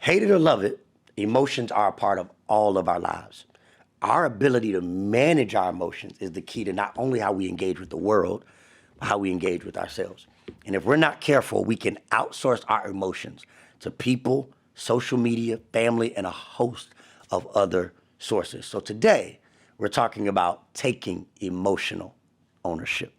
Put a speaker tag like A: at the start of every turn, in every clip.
A: Hate it or love it, emotions are a part of all of our lives. Our ability to manage our emotions is the key to not only how we engage with the world, but how we engage with ourselves. And if we're not careful, we can outsource our emotions to people, social media, family, and a host of other sources. So today, we're talking about taking emotional ownership.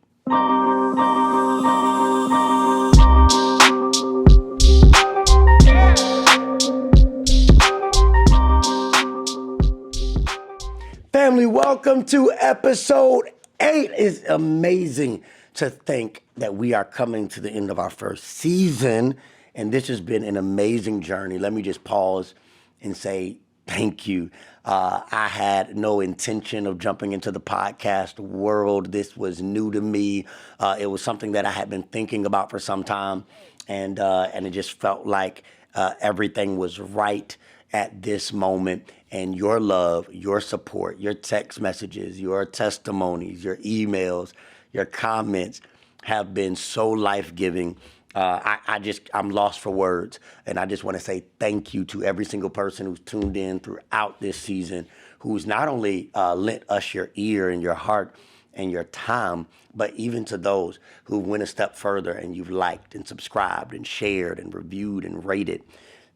A: Family, welcome to episode 8. It's amazing to think that we are coming to the end of our first season, and this has been an amazing journey. Let me just pause and say thank you. I had no intention of jumping into the podcast world. This was new to me. It was something that I had been thinking about for some time, and it just felt like everything was right at this moment. And your love, your support, your text messages, your testimonies, your emails, your comments have been so life-giving. I'm lost for words. And I just want to say thank you to every single person who's tuned in throughout this season, who's not only lent us your ear and your heart and your time, but even to those who went a step further and you've liked and subscribed and shared and reviewed and rated.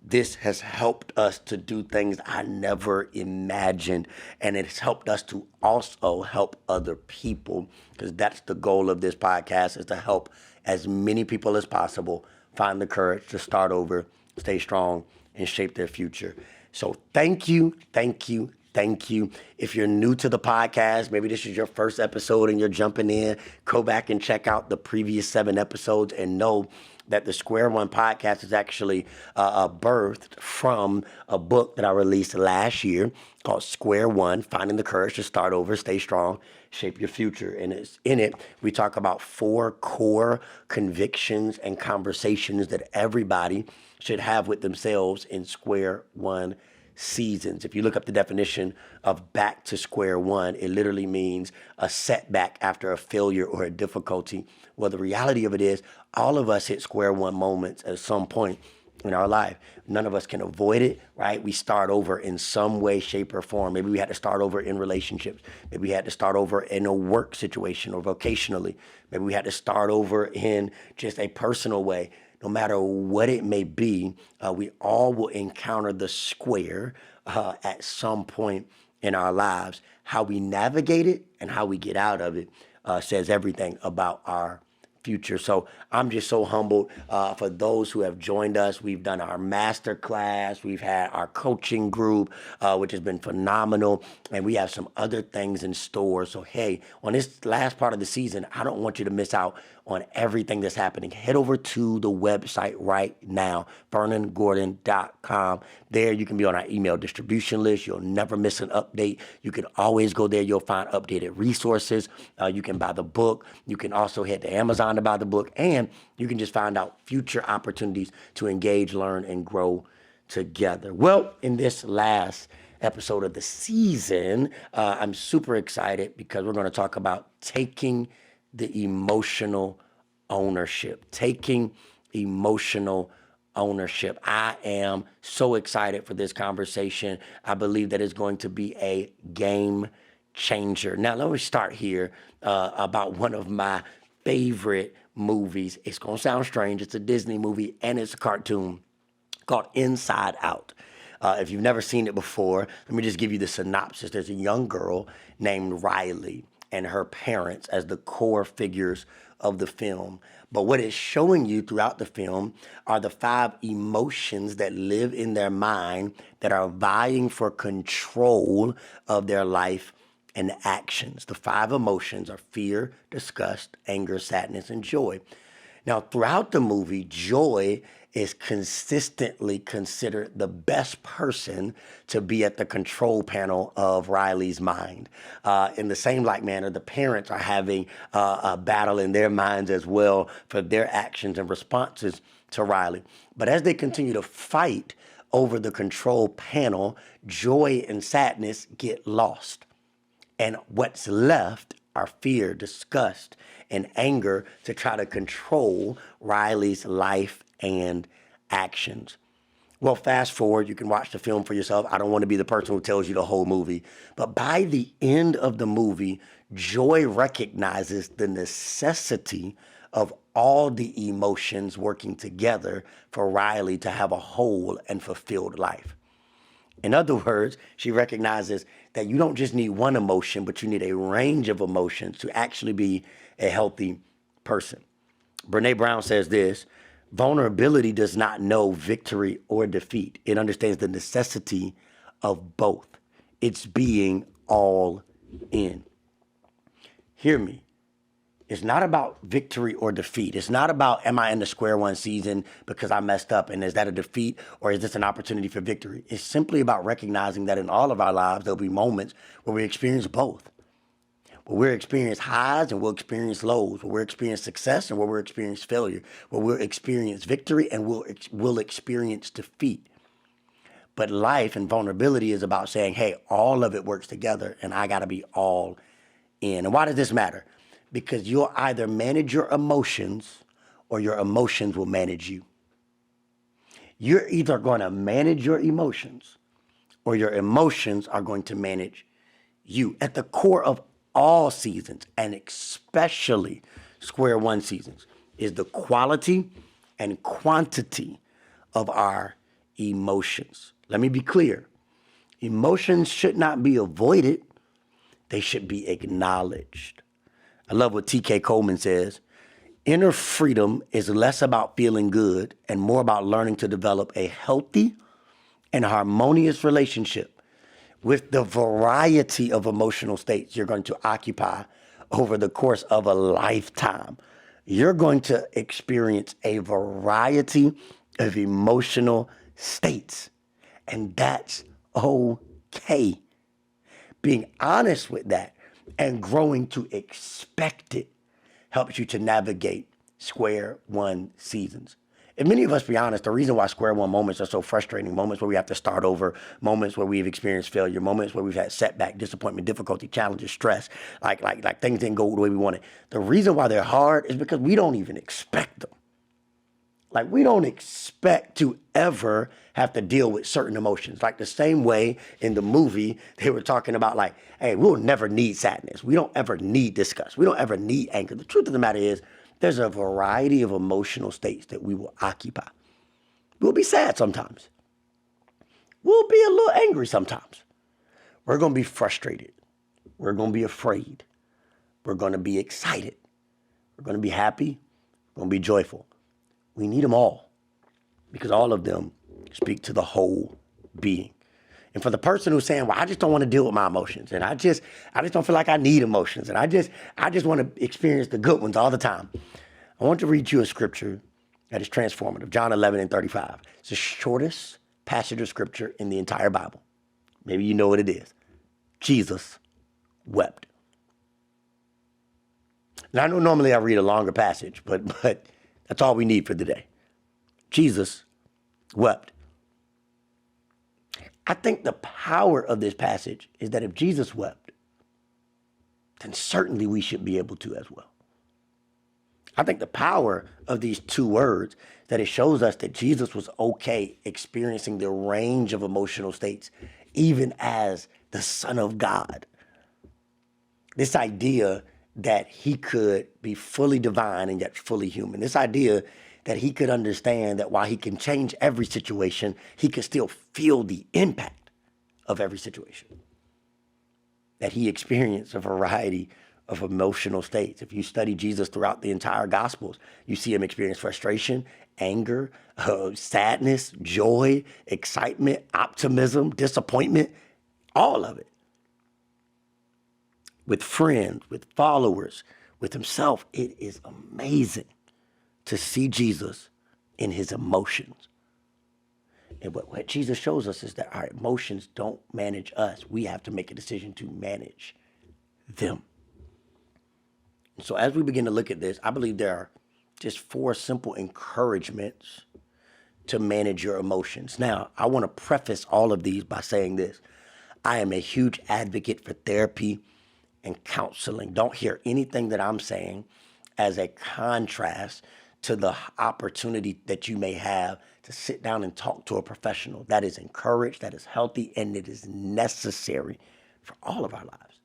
A: This has helped us to do things I never imagined, and it's helped us to also help other people, because that's the goal of this podcast, is to help as many people as possible find the courage to start over, stay strong, and shape their future. So thank you, thank you, thank you. If you're new to the podcast, maybe this is your first episode and you're jumping in, go back and check out the previous 7 episodes and know that the Square One podcast is actually birthed from a book that I released last year called Square One, Finding the Courage to Start Over, Stay Strong, Shape Your Future. And in it, we talk about 4 core convictions and conversations that everybody should have with themselves in Square One seasons. If you look up the definition of back to square one, it literally means a setback after a failure or a difficulty. Well, the reality of it is all of us hit square one moments at some point in our life. None of us can avoid it, right? We start over in some way, shape, or form. Maybe we had to start over in relationships. Maybe we had to start over in a work situation or vocationally. Maybe we had to start over in just a personal way. No matter what it may be, we all will encounter the square at some point in our lives. How we navigate it and how we get out of it says everything about our future. So I'm just so humbled for those who have joined us. We've done our master class. We've had our coaching group, which has been phenomenal. And we have some other things in store. So, hey, on this last part of the season, I don't want you to miss out on everything that's happening. Head over to the website right now, VernonGordon.com. There you can be on our email distribution list. You'll never miss an update. You can always go there. You'll find updated resources. You can buy the book. You can also head to Amazon to buy the book. And you can just find out future opportunities to engage, learn, and grow together. Well, in this last episode of the season, I'm super excited because we're going to talk about taking the emotional ownership, taking emotional ownership. I am so excited for this conversation. I believe that it's going to be a game changer. Now, let me start here about one of my favorite movies. It's going to sound strange. It's a Disney movie and it's a cartoon called Inside Out. If you've never seen it before, let me just give you the synopsis. There's a young girl named Riley and her parents as the core figures of the film. But what it's showing you throughout the film are the 5 emotions that live in their mind that are vying for control of their life and actions. The 5 emotions are fear, disgust, anger, sadness, and joy. Now, throughout the movie, joy is consistently considered the best person to be at the control panel of Riley's mind. In the same like manner, the parents are having a battle in their minds as well for their actions and responses to Riley. But as they continue to fight over the control panel, joy and sadness get lost. And what's left are fear, disgust, and anger to try to control Riley's life and actions. Well, fast forward, you can watch the film for yourself. I don't want to be the person who tells you the whole movie. But by the end of the movie, Joy recognizes the necessity of all the emotions working together for Riley to have a whole and fulfilled life. In other words, she recognizes that you don't just need one emotion, but you need a range of emotions to actually be a healthy person. Brene Brown says this: vulnerability does not know victory or defeat. It understands the necessity of both. It's being all in. Hear me. It's not about victory or defeat. It's not about, am I in the square one season because I messed up, and is that a defeat, or is this an opportunity for victory? It's simply about recognizing that in all of our lives, there'll be moments where we experience both. Where we'll experience highs and we'll experience lows, where we'll experience success and where we'll experience failure, where we'll experience victory and we'll experience defeat. But life and vulnerability is about saying, hey, all of it works together and I got to be all in. And why does this matter? Because you'll either manage your emotions or your emotions will manage you. You're either going to manage your emotions or your emotions are going to manage you. At the core of all seasons, and especially square one seasons, is the quality and quantity of our emotions. Let me be clear. Emotions should not be avoided. They should be acknowledged. I love what T.K. Coleman says. Inner freedom is less about feeling good and more about learning to develop a healthy and harmonious relationship with the variety of emotional states you're going to occupy over the course of a lifetime. You're going to experience a variety of emotional states, and that's okay. Being honest with that and growing to expect it helps you to navigate square one seasons. And many of us, be honest, the reason why square one moments are so frustrating, moments where we have to start over, moments where we've experienced failure, moments where we've had setback, disappointment, difficulty, challenges, stress, like things didn't go the way we wanted. The reason why they're hard is because we don't even expect them. Like, we don't expect to ever have to deal with certain emotions. Like the same way in the movie, they were talking about like, hey, we'll never need sadness. We don't ever need disgust. We don't ever need anger. The truth of the matter is there's a variety of emotional states that we will occupy. We'll be sad sometimes. We'll be a little angry sometimes. We're going to be frustrated. We're going to be afraid. We're going to be excited. We're going to be happy. We're going to be joyful. We need them all because all of them speak to the whole being. And for the person who's saying, well, I just don't want to deal with my emotions, and I just don't feel like I need emotions, and I just want to experience the good ones all the time, I want to read you a scripture that is transformative. John 11:35. It's the shortest passage of scripture in the entire Bible. Maybe you know what it is. Jesus wept. Now, I know normally I read a longer passage, but that's all we need for today. Jesus wept. I think the power of this passage is that if Jesus wept, then certainly we should be able to as well. I think the power of these two words, that it shows us that Jesus was okay experiencing the range of emotional states, even as the Son of God. This idea that he could be fully divine and yet fully human. This idea that he could understand that while he can change every situation, he could still feel the impact of every situation. That he experienced a variety of emotional states. If you study Jesus throughout the entire Gospels, you see him experience frustration, anger, sadness, joy, excitement, optimism, disappointment, all of it. With friends, with followers, with himself. It is amazing to see Jesus in his emotions. And what Jesus shows us is that our emotions don't manage us. We have to make a decision to manage them. And so as we begin to look at this, I believe there are just 4 simple encouragements to manage your emotions. Now, I want to preface all of these by saying this. I am a huge advocate for therapy and counseling. Don't hear anything that I'm saying as a contrast to the opportunity that you may have to sit down and talk to a professional. That is encouraged, that is healthy, and it is necessary for all of our lives.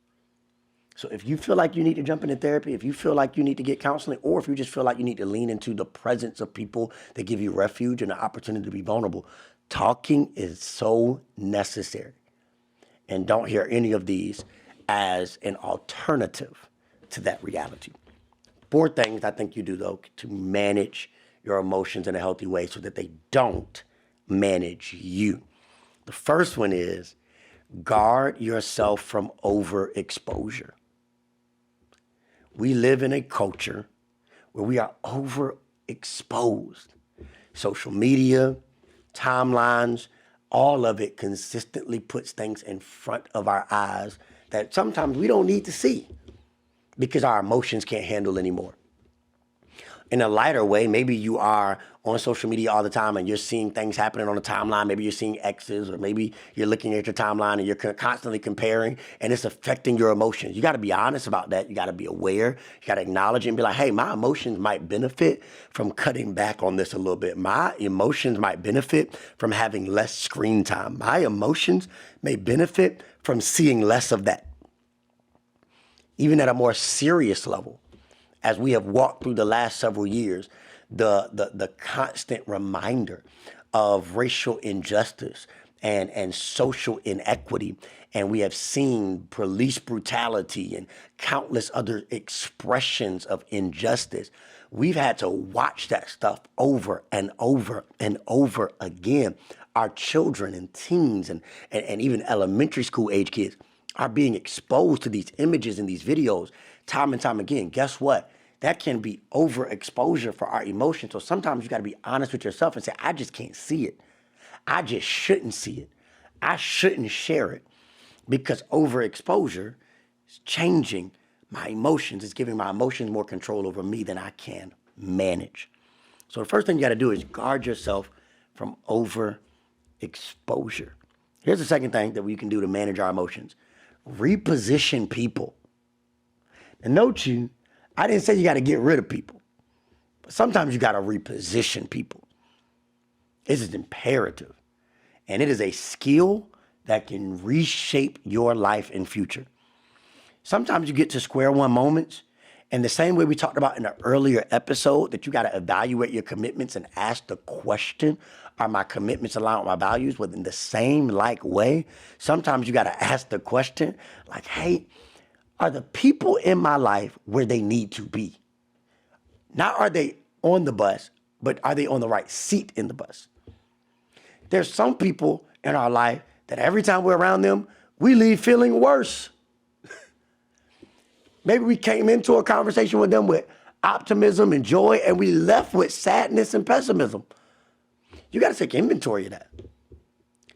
A: So if you feel like you need to jump into therapy, if you feel like you need to get counseling, or if you just feel like you need to lean into the presence of people that give you refuge and the opportunity to be vulnerable, talking is so necessary. And don't hear any of these as an alternative to that reality. 4 things I think you do, though, to manage your emotions in a healthy way so that they don't manage you. The first one is guard yourself from overexposure. We live in a culture where we are overexposed. Social media, timelines, all of it consistently puts things in front of our eyes that sometimes we don't need to see because our emotions can't handle anymore. In a lighter way, maybe you are on social media all the time and you're seeing things happening on the timeline. Maybe you're seeing exes, or maybe you're looking at your timeline and you're constantly comparing and it's affecting your emotions. You got to be honest about that. You got to be aware. You got to acknowledge it and be like, hey, my emotions might benefit from cutting back on this a little bit. My emotions might benefit from having less screen time. My emotions may benefit from seeing less of that. Even at a more serious level, as we have walked through the last several years, the constant reminder of racial injustice and social inequity, and we have seen police brutality and countless other expressions of injustice. We've had to watch that stuff over and over and over again. Our children and teens and even elementary school age kids are being exposed to these images and these videos time and time again. Guess what? That can be overexposure for our emotions. So sometimes you got to be honest with yourself and say, I just can't see it. I just shouldn't see it. I shouldn't share it, because overexposure is changing my emotions. It's giving my emotions more control over me than I can manage. So the first thing you got to do is guard yourself from overexposure. Here's the second thing that we can do to manage our emotions. Reposition people. And note you, I didn't say you got to get rid of people, but sometimes you got to reposition people. This is imperative. And it is a skill that can reshape your life and future. Sometimes you get to square one moments, and the same way we talked about in an earlier episode, that you got to evaluate your commitments and ask the question, are my commitments aligned with my values? Well, in the same way, sometimes you got to ask the question like, hey, are the people in my life where they need to be? Not are they on the bus, but are they on the right seat in the bus? There's some people in our life that every time we're around them, we leave feeling worse. Maybe we came into a conversation with them with optimism and joy, and we left with sadness and pessimism. You got to take inventory of that.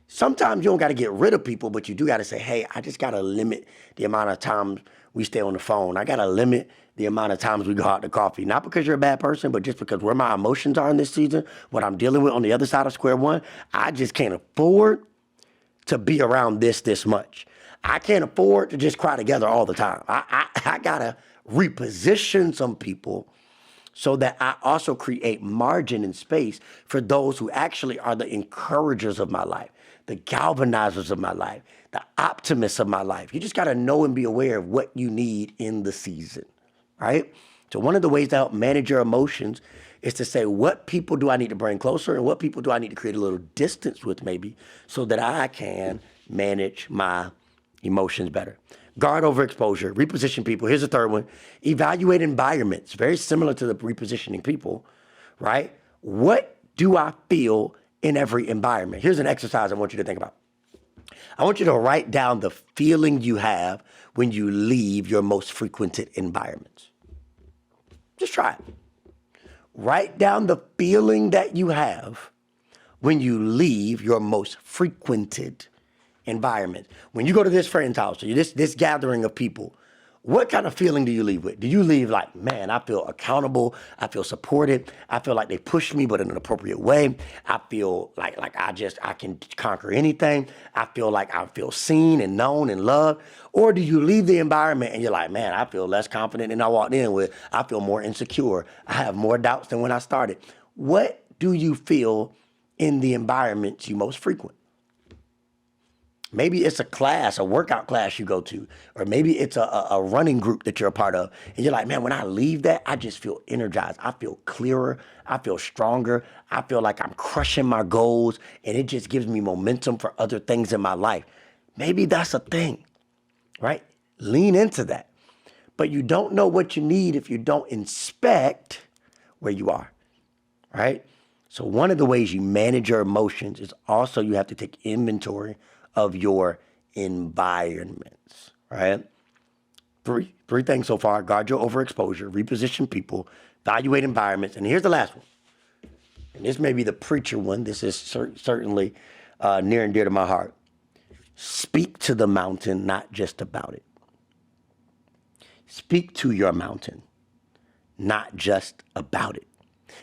A: Sometimes you don't got to get rid of people, but you do got to say, hey, I just got to limit the amount of times we stay on the phone. I got to limit the amount of times we go out to coffee. Not because you're a bad person, but just because where my emotions are in this season, what I'm dealing with on the other side of square one, I just can't afford to be around this much. I can't afford to just cry together all the time. I got to reposition some people so that I also create margin and space for those who actually are the encouragers of my life, the galvanizers of my life, the optimists of my life. You just got to know and be aware of what you need in the season, right? So one of the ways to help manage your emotions is to say, what people do I need to bring closer, and what people do I need to create a little distance with maybe, so that I can manage my emotions better. Guard overexposure, reposition people. Here's the third one. Evaluate environments. Very similar to the repositioning people, right? What do I feel in every environment? Here's an exercise I want you to think about. I want you to write down the feeling you have when you leave your most frequented environments. Just try it. Write down the feeling that you have when you leave your most frequented environment. When you go to this friend's house, or this gathering of people, what kind of feeling do you leave with? Do you leave like, man, I feel accountable, I feel supported, I feel like they push me, but in an appropriate way. I feel like I can conquer anything. I feel seen and known and loved. Or do you leave the environment and you're like, man, I feel less confident than I walked in with. I feel more insecure. I have more doubts than when I started. What do you feel in the environments you most frequent? Maybe it's a class, a workout class you go to, or maybe it's a running group that you're a part of. And you're like, man, when I leave that, I just feel energized. I feel clearer. I feel stronger. I feel like I'm crushing my goals, and it just gives me momentum for other things in my life. Maybe that's a thing, right? Lean into that. But you don't know what you need if you don't inspect where you are, right? So one of the ways you manage your emotions is also you have to take inventory of your environments, right? Three things so far: guard your overexposure, reposition people, evaluate environments. And here's the last one. And this may be the preacher one. This is certainly near and dear to my heart. Speak to the mountain, not just about it. Speak to your mountain, not just about it.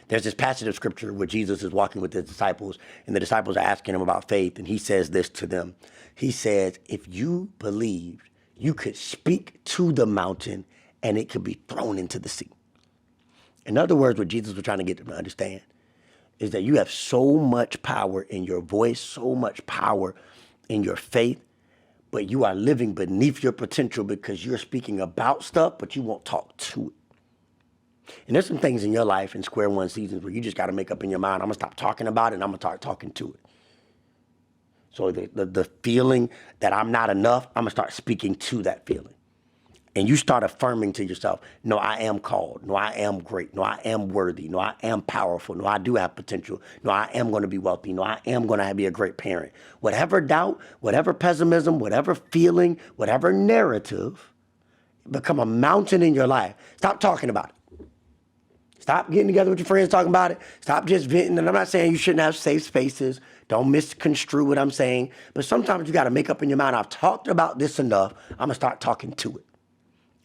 A: There's this passage of scripture where Jesus is walking with his disciples, and the disciples are asking him about faith, and he says this to them. He says, if you believed, you could speak to the mountain and it could be thrown into the sea. In other words, what Jesus was trying to get them to understand is that you have so much power in your voice, so much power in your faith, but you are living beneath your potential because you're speaking about stuff, but you won't talk to it. And there's some things in your life in square one seasons where you just got to make up in your mind, I'm going to stop talking about it and I'm going to start talking to it. So the feeling that I'm not enough, I'm going to start speaking to that feeling. And you start affirming to yourself, no, I am called. No, I am great. No, I am worthy. No, I am powerful. No, I do have potential. No, I am going to be wealthy. No, I am going to be a great parent. Whatever doubt, whatever pessimism, whatever feeling, whatever narrative, become a mountain in your life. Stop talking about it. Stop getting together with your friends talking about it. Stop just venting. And I'm not saying you shouldn't have safe spaces. Don't misconstrue what I'm saying. But sometimes you got to make up in your mind, I've talked about this enough. I'm going to start talking to it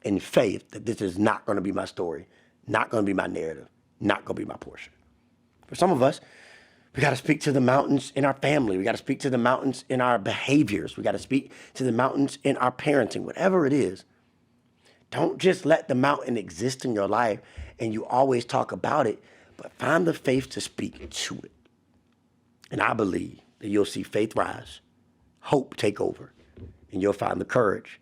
A: in faith that this is not going to be my story, not going to be my narrative, not going to be my portion. For some of us, we got to speak to the mountains in our family. We got to speak to the mountains in our behaviors. We got to speak to the mountains in our parenting, whatever it is. Don't just let the mountain exist in your life and you always talk about it, but find the faith to speak to it. And I believe that you'll see faith rise, hope take over, and you'll find the courage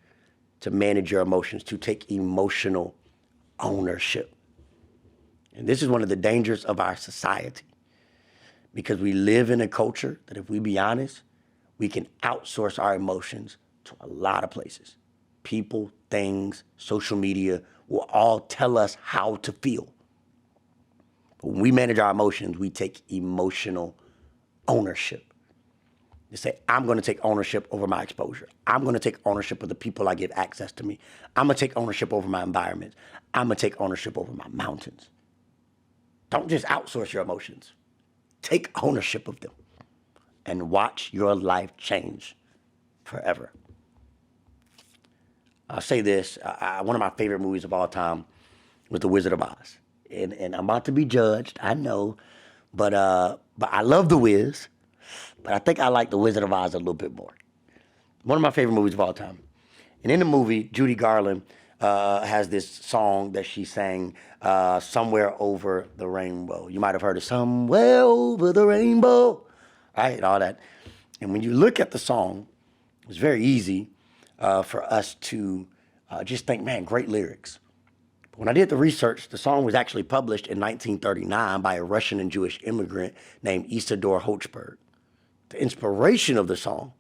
A: to manage your emotions, to take emotional ownership. And this is one of the dangers of our society, because we live in a culture that, if we be honest, we can outsource our emotions to a lot of places. People, things, social media will all tell us how to feel. But when we manage our emotions, we take emotional ownership. You say, I'm going to take ownership over my exposure. I'm going to take ownership of the people I give access to me. I'm going to take ownership over my environment. I'm going to take ownership over my mountains. Don't just outsource your emotions. Take ownership of them and watch your life change forever. I'll say this, one of my favorite movies of all time was The Wizard of Oz. And I'm about to be judged, I know, but I love The Wiz, but I think I like The Wizard of Oz a little bit more. One of my favorite movies of all time. And in the movie, Judy Garland has this song that she sang, Somewhere Over the Rainbow. You might have heard of Somewhere Over the Rainbow, right, and all that. And when you look at the song, it's very easy for us to just think, man, great lyrics. But when I did the research, the song was actually published in 1939 by a Russian and Jewish immigrant named Isidore Hochberg. The inspiration of the song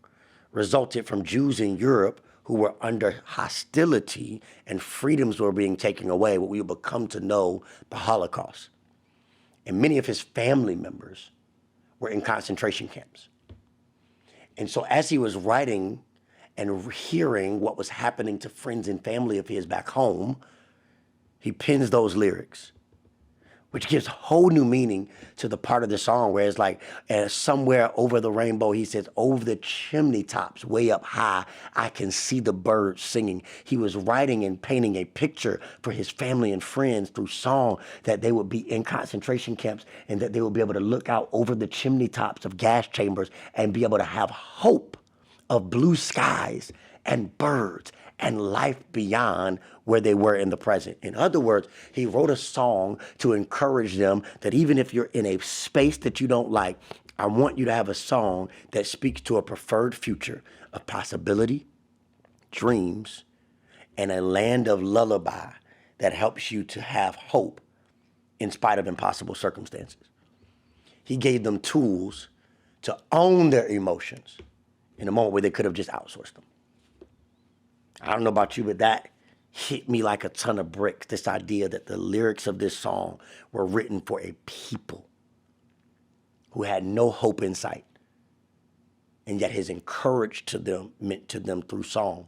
A: resulted from Jews in Europe who were under hostility and freedoms were being taken away, what we would come to know the Holocaust. And many of his family members were in concentration camps. And so as he was writing and hearing what was happening to friends and family of his back home, he pens those lyrics. which gives whole new meaning to the part of the song where it's like, somewhere over the rainbow, he says, over the chimney tops, way up high, I can see the birds singing. He was writing and painting a picture for his family and friends through song, that they would be in concentration camps and that they would be able to look out over the chimney tops of gas chambers and be able to have hope of blue skies and birds and life beyond where they were in the present. In other words, he wrote a song to encourage them that even if you're in a space that you don't like, I want you to have a song that speaks to a preferred future of possibility, dreams, and a land of lullaby that helps you to have hope in spite of impossible circumstances. He gave them tools to own their emotions in a moment where they could have just outsourced them. I don't know about you, but that hit me like a ton of bricks, this idea that the lyrics of this song were written for a people who had no hope in sight, and yet his encouragement to them, meant to them through song,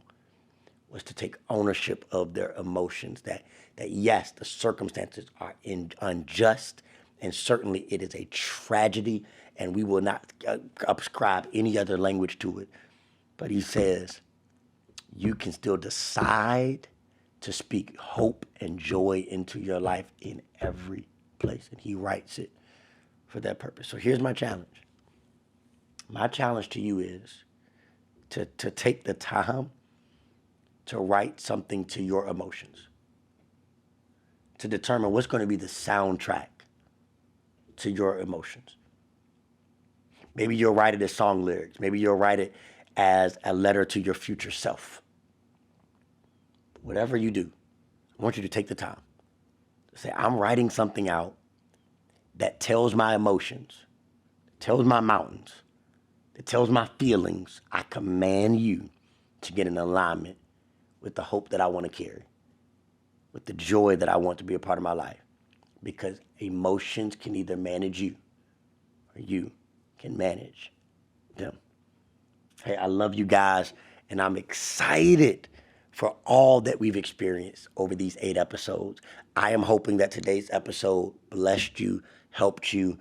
A: was to take ownership of their emotions, that yes, the circumstances are unjust, and certainly it is a tragedy, and we will not ascribe any other language to it. But he says, you can still decide to speak hope and joy into your life in every place. And he writes it for that purpose. So here's my challenge. My challenge to you is to take the time to write something to your emotions, to determine what's going to be the soundtrack to your emotions. Maybe you'll write it as song lyrics. Maybe you'll write it as a letter to your future self. Whatever you do, I want you to take the time to say, I'm writing something out that tells my emotions, tells my mountains, that tells my feelings. I command you to get in alignment with the hope that I want to carry, with the joy that I want to be a part of my life. Because emotions can either manage you or you can manage them. Hey, I love you guys, and I'm excited for all that we've experienced over these 8 episodes. I am hoping that today's episode blessed you, helped you,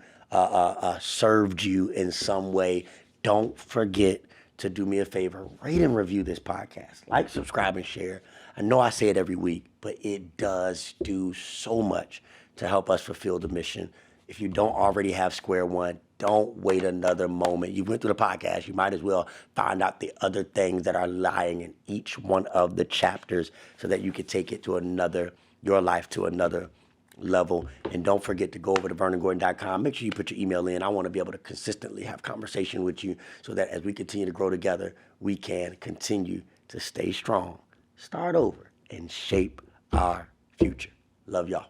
A: served you in some way. Don't forget to do me a favor, rate and review this podcast. Like, subscribe, and share. I know I say it every week, but it does do so much to help us fulfill the mission. If you don't already have Square One, don't wait another moment. You went through the podcast, you might as well find out the other things that are lying in each one of the chapters so that you can take it to your life to another level. And don't forget to go over to VernonGordon.com. Make sure you put your email in. I want to be able to consistently have conversation with you so that as we continue to grow together, we can continue to stay strong, start over, and shape our future. Love y'all.